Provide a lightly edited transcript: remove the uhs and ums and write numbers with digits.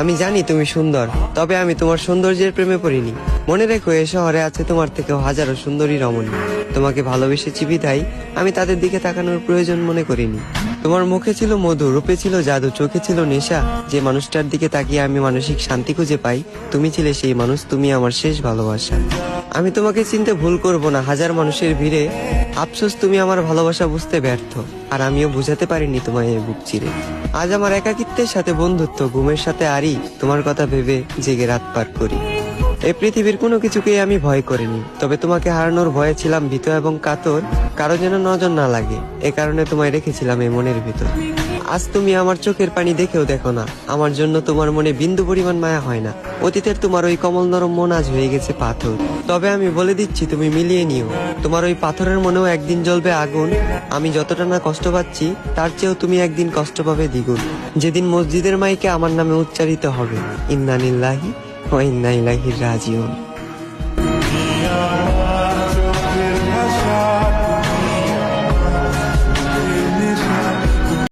আমি জানি তুমি সুন্দর, তবে আমি তোমার সৌন্দর্যের প্রেমে পড়িনি। মনে রেখো, এ শহরে আছে তোমার থেকেও হাজারো সুন্দরী রমণী। তোমাকে ভালোবেসেছি বিধায় আমি তাদের দিকে তাকানোর প্রয়োজন মনে করিনি। তোমার মুখে ছিল মধু, রূপে ছিল জাদু, চোখে ছিল নেশা। যে মানুষটার দিকে তাকিয়ে আমি মানসিক শান্তি খুঁজে পাই, তুমি ছিলে সেই মানুষ। তুমি আমার শেষ ভালোবাসা। আমি তোমাকে চিনতে ভুল করব না হাজার মানুষের ভিড়ে। আফসোস, তুমি আমার ভালোবাসা বুঝতে ব্যর্থ, আর আমিও বুঝাতে পারিনি তোমায় এই বুক চিরে। আজ আমার একাকিত্বের সাথে বন্ধুত্ব, ঘুমের সাথে আরি, তোমার কথা ভেবে জেগে রাত পার করি। এই পৃথিবীর কোনো কিছুকেই আমি ভয় করিনি, তবে তোমাকে হারানোর ভয়ে ছিলাম ভীত এবং কাতর। কারো যেন নজর না লাগে, এ কারণে তোমায় রেখেছিলাম এই মনের ভিতর। আজ তুমি আমার চোখের পানি দেখেও দেখো না, আমার জন্য তোমার মনে বিন্দু পরিমাণ মায়া হয় না। অতীতের তোমার ওই কমল নরম মন আজ হয়ে গেছে পাথর। তবে আমি বলে দিচ্ছি, তুমি মিলিয়ে নিও, তোমার ওই পাথরের মনেও একদিন জ্বলবে আগুন। আমি যতটা না কষ্ট পাচ্ছি, তার চেয়েও তুমি একদিন কষ্ট পাবে দ্বিগুণ। যেদিন মসজিদের মাইকে আমার নামে উচ্চারিত হবে ইন্না লিল্লাহি ওয়া ইন্না ইলাইহি রাজিউন।